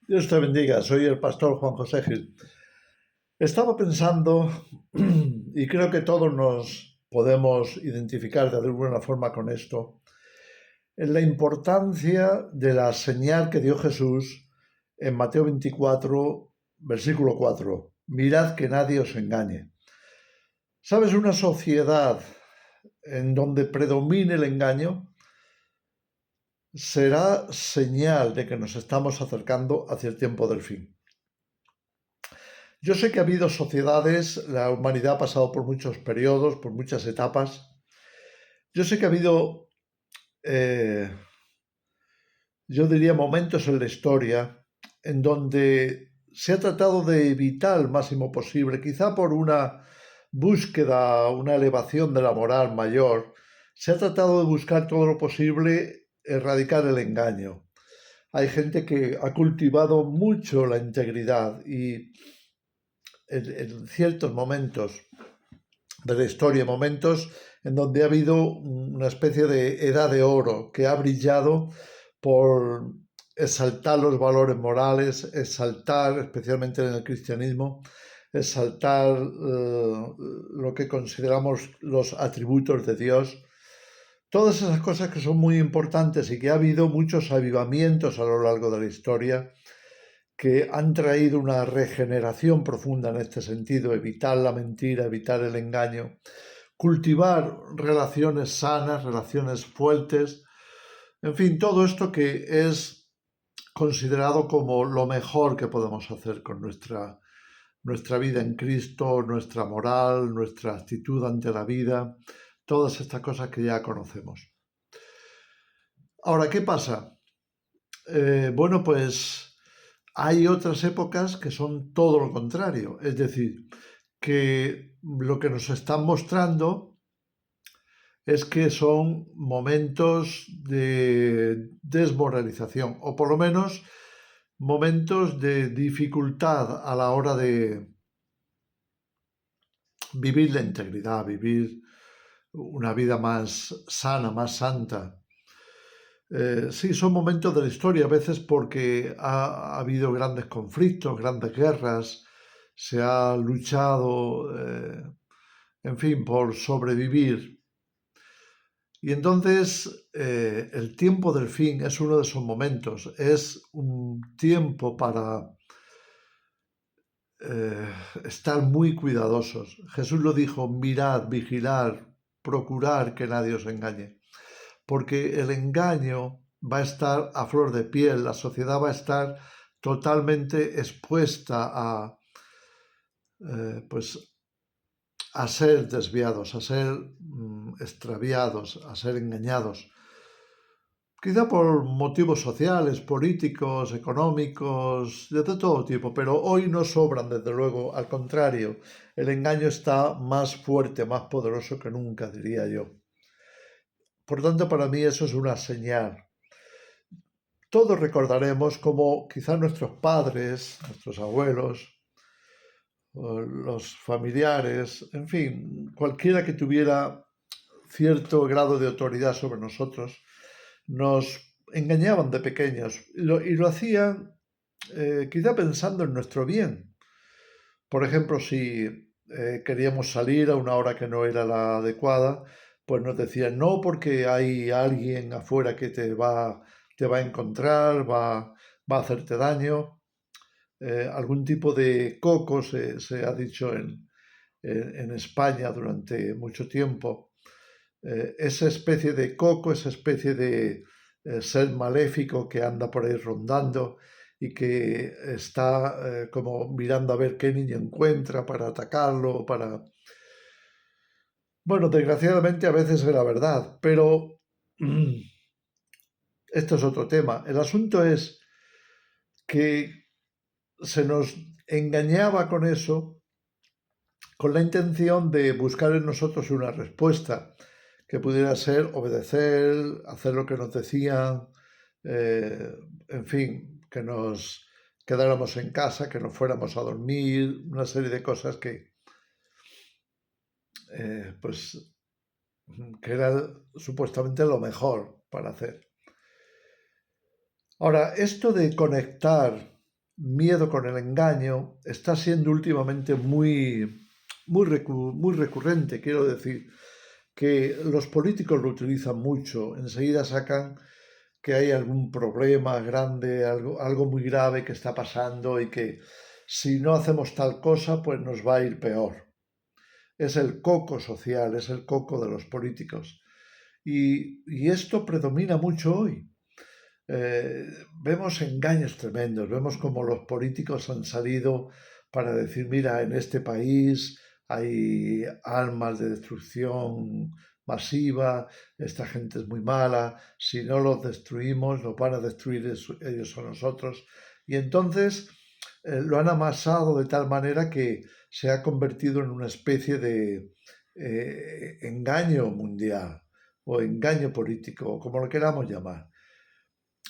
Dios te bendiga, soy el pastor Juan José Gil. Estaba pensando, y creo que todos nos podemos identificar de alguna forma con esto, en la importancia de la señal que dio Jesús en Mateo 24, versículo 4. Mirad que nadie os engañe. ¿Sabes? Una sociedad en donde predomine el engaño será señal de que nos estamos acercando hacia el tiempo del fin. Yo sé que ha habido sociedades, la humanidad ha pasado por muchos periodos, por muchas etapas. Yo sé que ha habido, eh, yo diría, momentos en la historia en donde se ha tratado de evitar el máximo posible, quizá por una búsqueda, una elevación de la moral mayor, se ha tratado de buscar todo lo posible erradicar el engaño. Hay gente que ha cultivado mucho la integridad y en ciertos momentos de la historia, momentos en donde ha habido una especie de edad de oro que ha brillado por exaltar los valores morales, exaltar, especialmente en el cristianismo, exaltar lo que consideramos los atributos de Dios. Todas esas cosas que son muy importantes y que ha habido muchos avivamientos a lo largo de la historia que han traído una regeneración profunda en este sentido, evitar la mentira, evitar el engaño, cultivar relaciones sanas, relaciones fuertes, en fin, todo esto que es considerado como lo mejor que podemos hacer con nuestra vida en Cristo, nuestra moral, nuestra actitud ante la vida, todas estas cosas que ya conocemos. Ahora, ¿qué pasa? Bueno, pues hay otras épocas que son todo lo contrario, es decir, que lo que nos están mostrando es que son momentos de desmoralización, o por lo menos momentos de dificultad a la hora de vivir la integridad, vivir una vida más sana, más santa. Sí, son momentos de la historia, a veces porque ha habido grandes conflictos, grandes guerras, se ha luchado, en fin, por sobrevivir. Y entonces el tiempo del fin es uno de esos momentos, es un tiempo para estar muy cuidadosos. Jesús lo dijo, mirad, vigilar, procurar que nadie os engañe, porque el engaño va a estar a flor de piel, la sociedad va a estar totalmente expuesta pues, a ser desviados, a ser extraviados, a ser engañados. Quizá por motivos sociales, políticos, económicos, de todo tipo, pero hoy no sobran, desde luego, al contrario, el engaño está más fuerte, más poderoso que nunca, diría yo. Por tanto, para mí eso es una señal. Todos recordaremos cómo quizá nuestros padres, nuestros abuelos, los familiares, en fin, cualquiera que tuviera cierto grado de autoridad sobre nosotros, nos engañaban de pequeños y lo hacían quizá pensando en nuestro bien. Por ejemplo, si queríamos salir a una hora que no era la adecuada, pues nos decían no porque hay alguien afuera que te va a encontrar, va a hacerte daño. Algún tipo de coco se ha dicho en España durante mucho tiempo. Esa especie de coco, esa especie de ser maléfico que anda por ahí rondando y que está como mirando a ver qué niño encuentra para atacarlo, para... Bueno, desgraciadamente a veces es la verdad, pero esto es otro tema. El asunto es que se nos engañaba con eso, con la intención de buscar en nosotros una respuesta que pudiera ser obedecer, hacer lo que nos decían, eh, en fin, que nos quedáramos en casa, que nos fuéramos a dormir, una serie de cosas pues, que era supuestamente lo mejor para hacer. Ahora, esto de conectar miedo con el engaño, está siendo últimamente muy recurrente. Quiero decir que los políticos lo utilizan mucho, enseguida sacan que hay algún problema grande, algo muy grave que está pasando y que si no hacemos tal cosa, pues nos va a ir peor. Es el coco social, es el coco de los políticos. Y esto predomina mucho hoy. Vemos engaños tremendos, vemos como los políticos han salido para decir, mira, en este país hay armas de destrucción masiva, esta gente es muy mala, si no los destruimos, los van a destruir ellos o nosotros. Y entonces lo han amasado de tal manera que se ha convertido en una especie de engaño mundial o engaño político, como lo queramos llamar.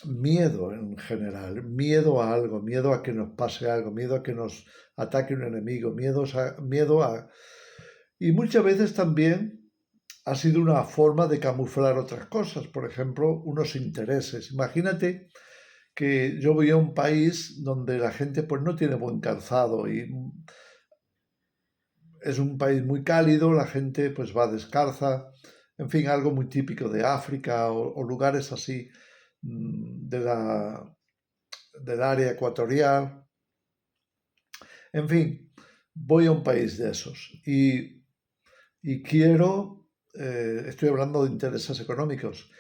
Miedo en general, miedo a algo, miedo a que nos pase algo, miedo a que nos ataque un enemigo, miedo a. Y muchas veces también ha sido una forma de camuflar otras cosas, por ejemplo, unos intereses. Imagínate que yo voy a un país donde la gente pues no tiene buen calzado y es un país muy cálido, la gente pues va descalza, en fin, algo muy típico de África o lugares así de del área ecuatorial. En fin, voy a un país de esos y quiero, estoy hablando de intereses económicos,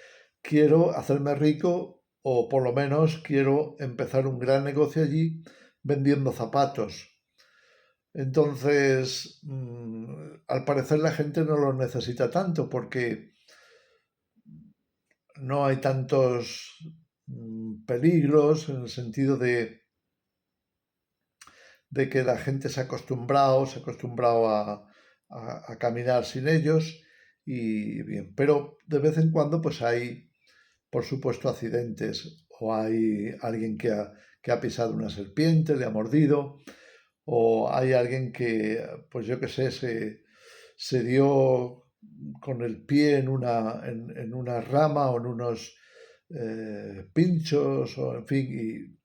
quiero hacerme rico o por lo menos quiero empezar un gran negocio allí vendiendo zapatos. Entonces, al parecer la gente no lo necesita tanto porque no hay tantos peligros en el sentido de que la gente se ha acostumbrado a caminar sin ellos y bien, pero de vez en cuando pues hay, por supuesto, accidentes o hay alguien que ha pisado una serpiente, le ha mordido, o hay alguien que, pues yo qué sé, se dio con el pie en una rama o en unos pinchos, o en fin, y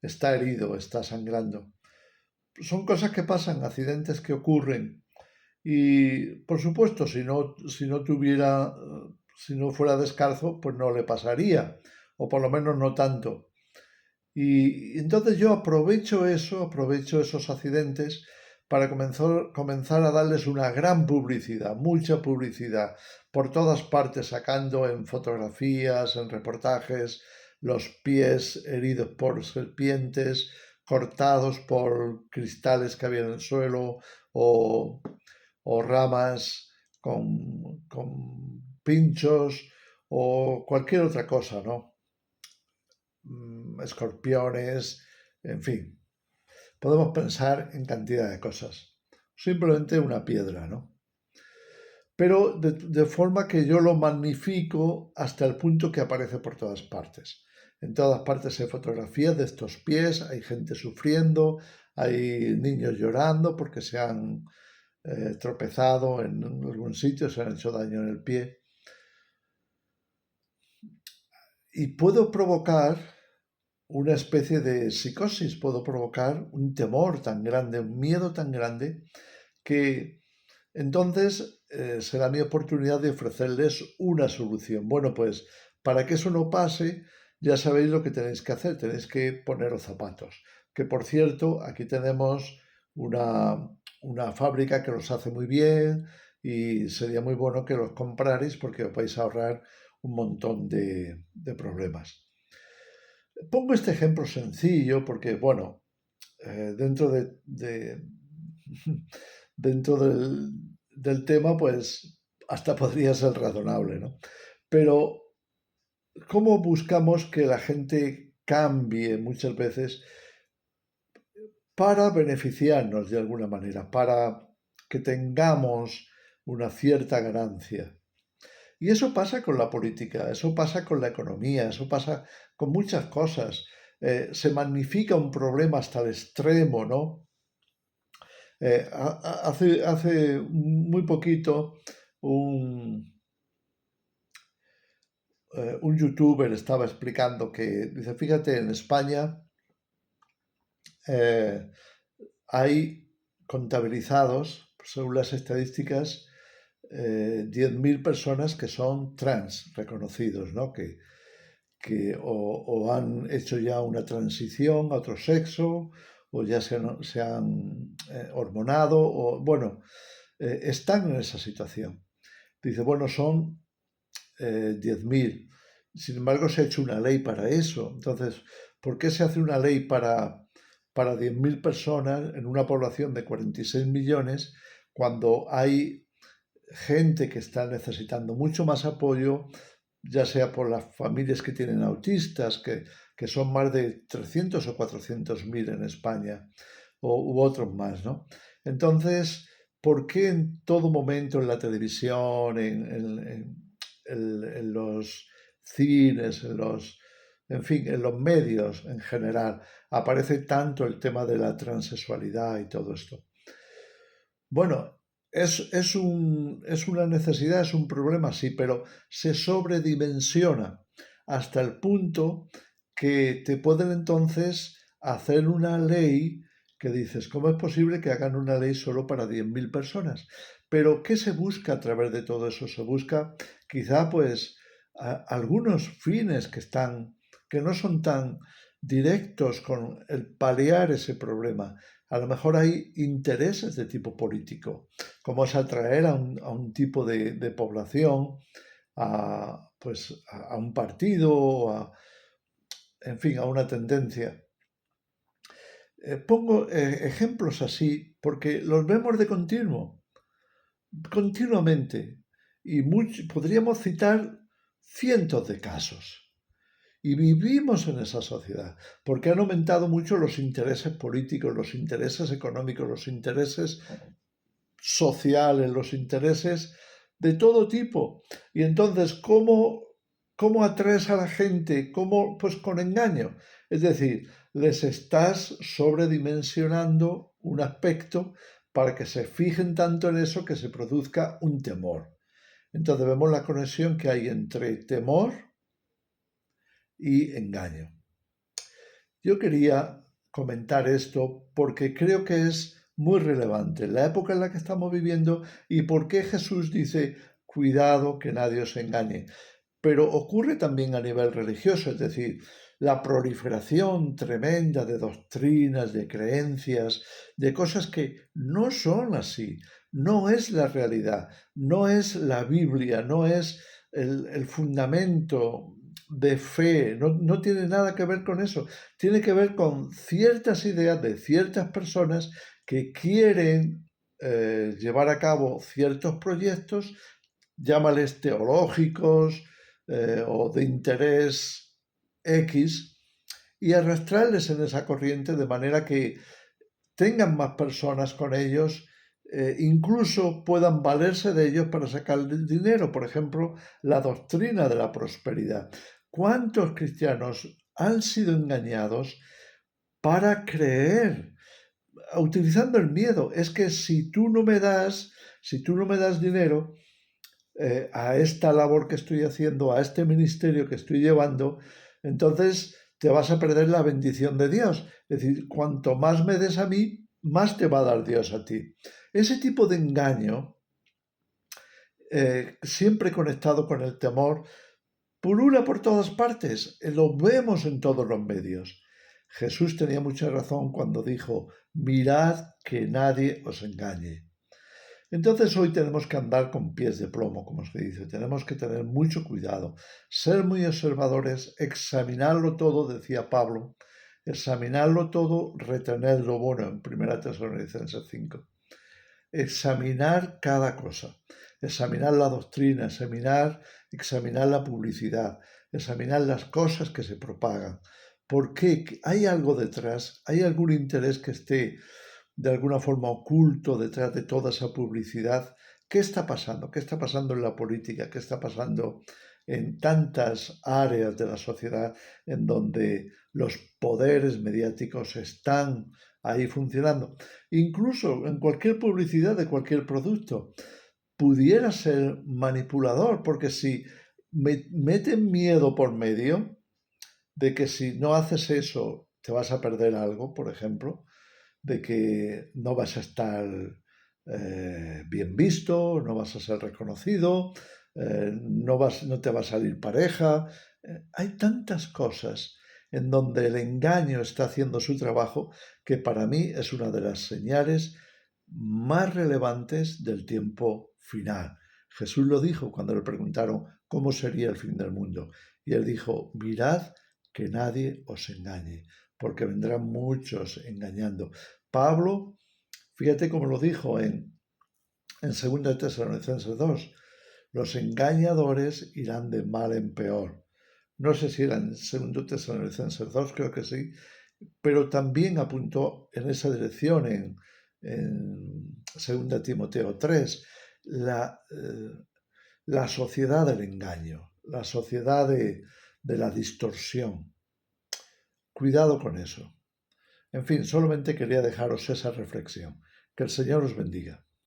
está herido, está sangrando. Son cosas que pasan, accidentes que ocurren. Y por supuesto, si no tuviera, si no fuera descalzo, pues no le pasaría, o por lo menos no tanto. Y entonces yo aprovecho esos accidentes para comenzar a darles una gran publicidad, mucha publicidad, por todas partes, sacando en fotografías, en reportajes, los pies heridos por serpientes, cortados por cristales que había en el suelo o, o ramas con pinchos o cualquier otra cosa, ¿no? Escorpiones, en fin, podemos pensar en cantidad de cosas. Simplemente una piedra, ¿no? Pero de forma que yo lo magnifico hasta el punto que aparece por todas partes. En todas partes hay fotografías de estos pies, hay gente sufriendo, hay niños llorando porque se han tropezado en algún sitio, se han hecho daño en el pie. Y puedo provocar una especie de psicosis, puedo provocar un temor tan grande, un miedo tan grande, que entonces será mi oportunidad de ofrecerles una solución. Bueno, pues para que eso no pase, ya sabéis lo que tenéis que hacer, tenéis que poneros zapatos. Que por cierto, aquí tenemos una fábrica que los hace muy bien y sería muy bueno que los comprarais porque os vais a ahorrar un montón de problemas. Pongo este ejemplo sencillo porque, bueno, dentro dentro del tema, pues hasta podría ser razonable, ¿no? Pero, ¿cómo buscamos que la gente cambie muchas veces para beneficiarnos de alguna manera, para que tengamos una cierta ganancia? Y eso pasa con la política, eso pasa con la economía, eso pasa con muchas cosas. Se magnifica un problema hasta el extremo, ¿no? Hace muy poquito un, un youtuber estaba explicando que, dice, fíjate, en España eh, hay contabilizados, según las estadísticas, 10.000 personas que son trans reconocidos, ¿no? O han hecho ya una transición a otro sexo, o ya se han hormonado, o bueno, están en esa situación. Dice, bueno, son 10.000. Sin embargo, se ha hecho una ley para eso. Entonces, ¿por qué se hace una ley para 10.000 personas en una población de 46 millones cuando hay gente que está necesitando mucho más apoyo, ya sea por las familias que tienen autistas, que son más de 300 o 400.000 en España, u otros más, ¿no? Entonces, ¿por qué en todo momento en la televisión, en los cines, en fin, en los medios en general, aparece tanto el tema de la transexualidad y todo esto? Bueno, es una necesidad, es un problema, sí, pero se sobredimensiona hasta el punto que te pueden entonces hacer una ley que dices, ¿cómo es posible que hagan una ley solo para 10.000 personas? Pero ¿qué se busca a través de todo eso? Se busca quizá pues algunos fines que no son tan directos con el paliar ese problema. A lo mejor hay intereses de tipo político, como es atraer a un tipo de población, pues, a un partido, en fin, a una tendencia. Pongo ejemplos así porque los vemos de continuamente, y podríamos citar cientos de casos. Y vivimos en esa sociedad, porque han aumentado mucho los intereses políticos, los intereses económicos, los intereses sociales, los intereses de todo tipo. Y entonces, ¿cómo atraes a la gente? ¿Cómo? Pues con engaño. Es decir, les estás sobredimensionando un aspecto para que se fijen tanto en eso que se produzca un temor. Entonces vemos la conexión que hay entre temor y engaño. Yo quería comentar esto porque creo que es muy relevante la época en la que estamos viviendo y por qué Jesús dice, cuidado que nadie os engañe. Pero ocurre también a nivel religioso, es decir, la proliferación tremenda de doctrinas, de creencias, de cosas que no son así, no es la realidad, no es la Biblia, no es el fundamento de fe, no tiene nada que ver con eso, tiene que ver con ciertas ideas de ciertas personas que quieren llevar a cabo ciertos proyectos, llámales teológicos o de interés X, y arrastrarles en esa corriente de manera que tengan más personas con ellos, incluso puedan valerse de ellos para sacar dinero. Por ejemplo, la doctrina de la prosperidad. ¿Cuántos cristianos han sido engañados para creer, utilizando el miedo? Es que si tú no me das dinero a esta labor que estoy haciendo, a este ministerio que estoy llevando, entonces te vas a perder la bendición de Dios. Es decir, cuanto más me des a mí, más te va a dar Dios a ti. Ese tipo de engaño, siempre conectado con el temor, pulula por todas partes, lo vemos en todos los medios. Jesús tenía mucha razón cuando dijo, mirad que nadie os engañe. Entonces hoy tenemos que andar con pies de plomo, como se dice, tenemos que tener mucho cuidado, ser muy observadores, examinarlo todo, decía Pablo, examinarlo todo, retener lo bueno en 1 Tesalonicenses 5. Examinar cada cosa, examinar la doctrina, examinar la publicidad, examinar las cosas que se propagan. ¿Por qué? ¿Hay algo detrás? ¿Hay algún interés que esté de alguna forma oculto detrás de toda esa publicidad? ¿Qué está pasando? ¿Qué está pasando en la política? ¿Qué está pasando en tantas áreas de la sociedad en donde los poderes mediáticos están ahí funcionando? Incluso en cualquier publicidad de cualquier producto pudiera ser manipulador, porque si meten miedo por medio de que si no haces eso te vas a perder algo, por ejemplo, de que no vas a estar bien visto, no vas a ser reconocido, no te va a salir pareja. Hay tantas cosas en donde el engaño está haciendo su trabajo que para mí es una de las señales más relevantes del tiempo final. Jesús lo dijo cuando le preguntaron cómo sería el fin del mundo. Y él dijo, mirad que nadie os engañe, porque vendrán muchos engañando. Pablo, fíjate cómo lo dijo en 2 Tesalonicenses 2, los engañadores irán de mal en peor. No sé si era en 2 Tesalonicenses 2, creo que sí, pero también apuntó en esa dirección en 2 Timoteo 3, la sociedad del engaño, la sociedad de la distorsión. Cuidado con eso. En fin, solamente quería dejaros esa reflexión. Que el Señor os bendiga.